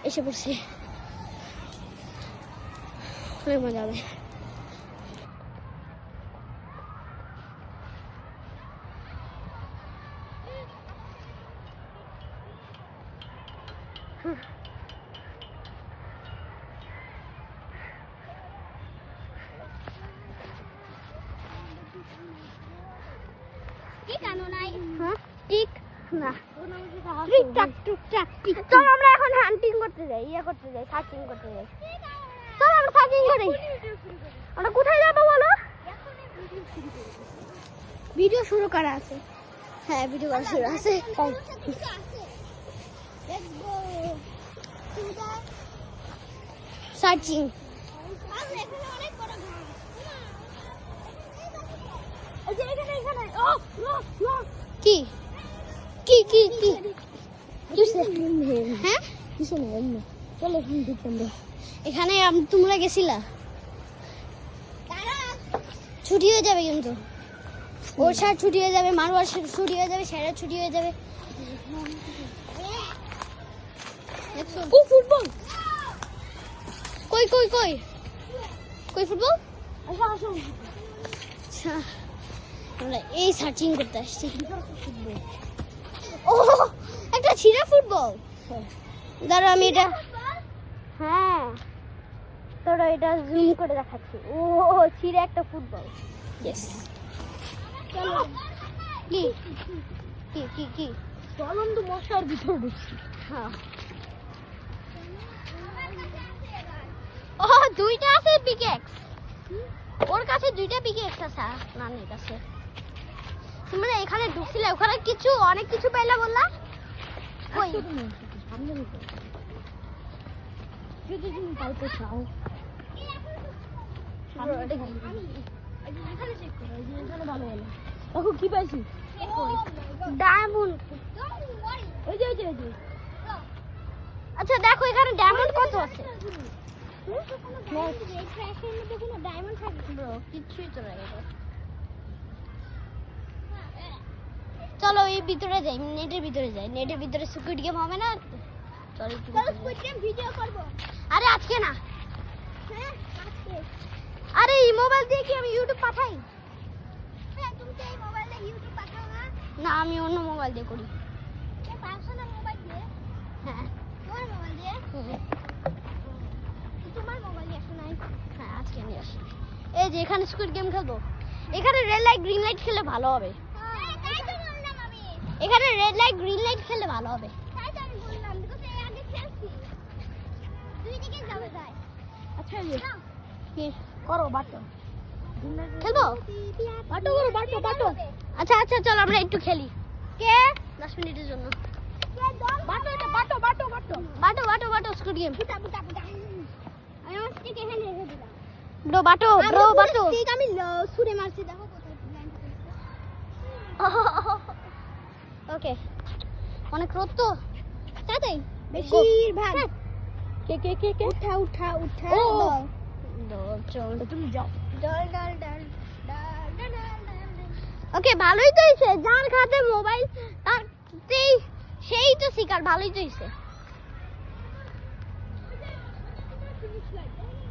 এসে পড়ছি, অনেক মজা হবে। চল আমরা এখন হান্টিং করতে যাই, সার্চিং করতে যাই। চল আমরা সার্চিং করি। আমরা কোথায় যাবো বলো? ভিডিও শুরু করা আছে। হ্যাঁ, ভিডিও করা শুরু আছে। সার্চিং কি কি কি কি হ্যাঁ, এখানে তোমরা গেছিলা? ছুটি হয়ে যাবে কিন্তু, ওর সার ছুটি হয়ে যাবে, মারুয়ার ছুটি হয়ে যাবে, স্যারের ছুটি হয়ে যাবে। ফুটবল কই কই কই কই ফুটবল? আচ্ছা, আমরা এই সার্চিং করতে আসছি। ও, একটা ছিঁড়া ফুটবল। দাঁড়া আমি এটা, হ্যাঁ তোরা এটা জুম করে দেখাচ্ছি। ও ছিঁড়া একটা ফুটবল। ইয়েস, চলো। কি কি কি কি চলন তো মশার ভিতর ঢুকছি। হ্যাঁ, ও দুইটা আছে পিকেক্স, ওর কাছে দুইটা পিকেক্স আছে নানির কাছে। তোমরা এখানে ঢুকছিলে, ওখানে কিছু অনেক কিছু পাইলা বললা? কই সামনে ঢুকো, যদি তুমি পাইতে চাও এখানে চেক করো, এখানে ভালো ভালো। দেখো কি পাইছি, ডায়মন্ড। ওই যে ওই যে ওই যে, আচ্ছা দেখো এখানে ডায়মন্ড কত আছে? ডায়মন্ড থাকে ব্রো, কিছুই তো নাই। চলো এই ভিতরে যাই, নেটের ভিতরে যাই। নেটের ভিতরে স্কুইড গেম হবে না? চলো স্কুইড গেম ভিডিও করব। আরে আজকে না, হ্যাঁ আজকে। আরে এই মোবাইল দিয়ে কি আমি ইউটিউব পাঠাই? হ্যাঁ, তুমি তো এই মোবাইলে ইউটিউব পাঠাও না? না, আমি অন্য মোবাইল দিয়ে করি। এই পার্সোনাল মোবাইল দিয়ে? হ্যাঁ, তোমার মোবাইল দিয়ে? তোমার মোবাইল দিয়ে নাই? হ্যাঁ, আজকে নিয়ে আসি। এই যে এখানে স্কুইড গেম খেলবো। এখানে রেড লাইট গ্রিন লাইট খেলে ভালো হবে। এখানে রেড লাইট গ্রিন লাইট খেলে ভালো হবে। তাই তো আমি বললাম, বিকজ এই আগে খেলছি। দুই দিকে যাবে তাই। আচ্ছা কি করো, বাটো খেলবো? বাটো করো, বাটো বাটো। আচ্ছা আচ্ছা চল আমরা একটু খেলি। কে 10 মিনিটের জন্য বাটো, এটা বাটো বাটো বাটো বাটো বাটো বাটো স্কুইড গেম। বুটা বুটা বুটা। আমি আমার স্টিক এখানে রেখে দিলাম। ব্রো বাটো, ব্রো বাটো। স্টিক আমি ছুঁড়ে মারছি, দেখো কোথায় ল্যান্ড করেছে। ওকে, অনেক রোদ তো, তাই বেশিরভাগ। কে কে কে কে উঠা উঠা উঠা। চল তুমি যাও। ডল ডল ডল ডল ডল। ওকে, ভালোই তো হইছে। যার হাতে মোবাইল তার সেই তো শিকার, ভালোই তো হইছে।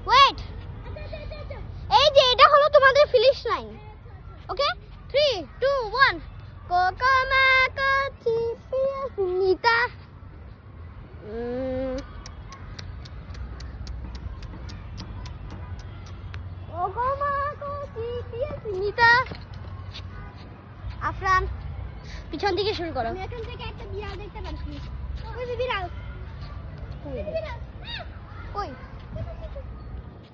ওয়েট, এই যে এটা হলো তোমাদের ফিনিশ লাইন। ওকে, 3 2 1 Kokomako Chipia Finita. Kokomako Chipia Finita. Afran পিছন থেকে শুরু করো। আমি এখান থেকে একটা বিড়াল দেখতে পাচ্ছি। ওই যে বিড়াল, বিড়াল কই?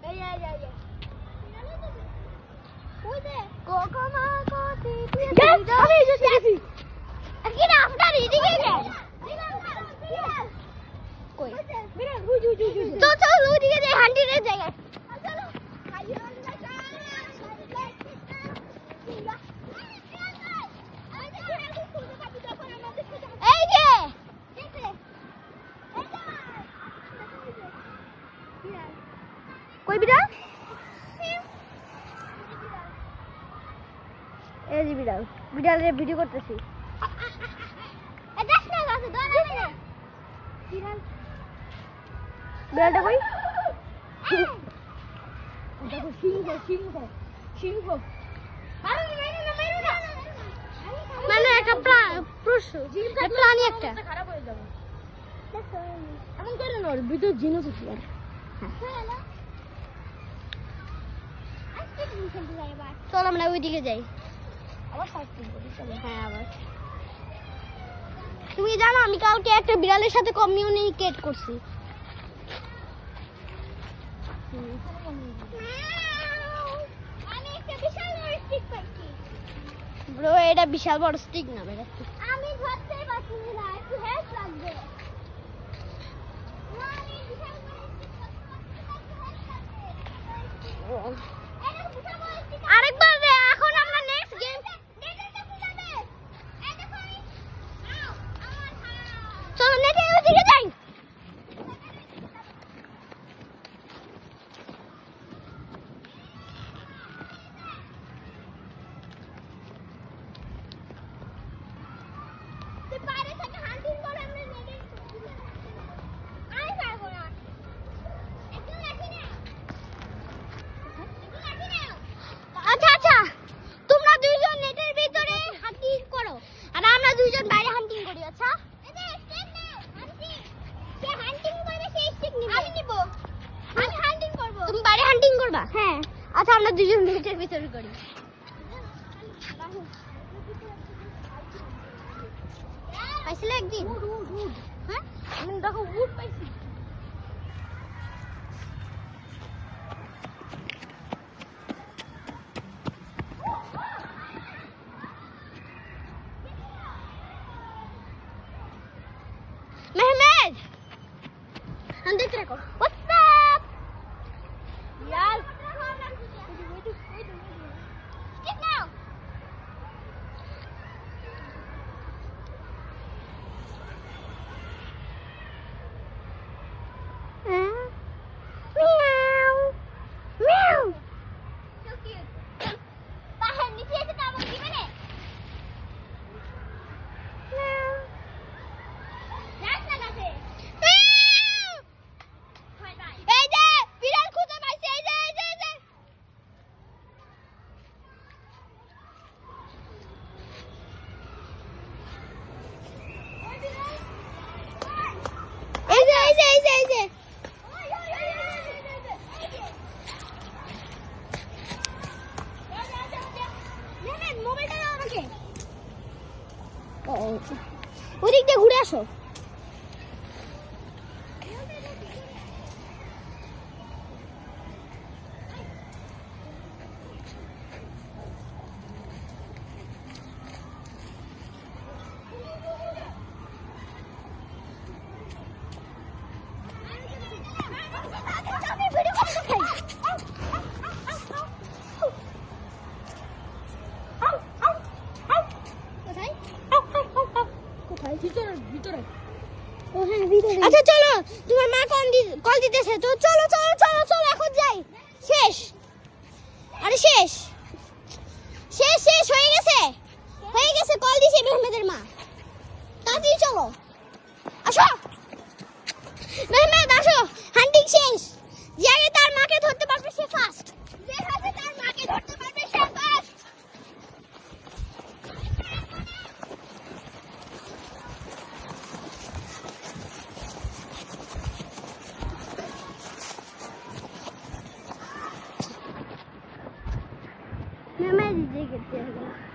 এই এই এই ওই যে Kokomako Chipia Finita। আমি এসে গেছি। কিনা আপনার এদিকে যান। কই বিড়াল? ওই যে তো চল ওইদিকে যাই, হান্টিরের জায়গায়। চলো এই যে কই বিড়াল? এই যে বিড়াল, বিড়ালের ভিডিও করতেছি। বিড়ালটা কই? দেখো সিংহ সিংহ সিংহ। মানে একটা প্রাণী একটা খারাপ হয়ে যাবে এমন করে না, ওর ভিতর জিনিস আছে আর চল আমরা ওইদিকে যাই আবার। হ্যাঁ আবার। তুমি জানো আমি কালকে একটা বিড়ালের সাথে কমিউনিকেট করছি। ব্রো এটা বিশাল বড় স্টিক না ভাই, আমি ধরতেই পারছি না, একটু হেল্প লাগবে। আরেকবার দে, এখন আমরা নেক্সট গেম। চলো নেটে ওদিকে যাই। আচ্ছা আচ্ছা, তোমরা দুইজন নেটের ভিতরে হান্টিং করো আর আমরা দুইজন বাইরে হান্টিং করি। আচ্ছা আমি নিব, আমি হান্টিং করব, তুমি বাইরে হান্টিং করবা? হ্যাঁ। আচ্ছা আমরা দুইজন নেটের ভিতরে করি। পাইছিলে একদিন? হ্যাঁ আমি দেখো উড পাইছি। Mehmet, हम देख रहे को। What's up? Yes. Get now. Meow. Meow. So cute. Bahan niche se kaam hogi mane. Meow. That's not it. এই যে বিড়াল খুঁজে পাইছে, এই যে এই যে এই যে এই যে এই যে এই যে এই যে মোবাইলটা দাও আমাকে। ওদিক দিয়ে ঘুরে আসো। আচ্ছা চলো, তোমার মা কল দিতেছে, তো চলো চলো চলো চলো এখন যাই। শেষ, আরে শেষ শেষ শেষ হয়ে গেছে, হয়ে গেছে। কল দিছে মেহমেদের মা, তাড়াতাড়ি চলো আসো। মেহমেদ আসো, হান্টিং শেষ। যে আগে তার মাকে ধরতে পারবে সে ফার্স্ট, যে আগে তার মাকে ধরতে পারবে সে ফার্স্ট। मैं दीजिए कहते हैं।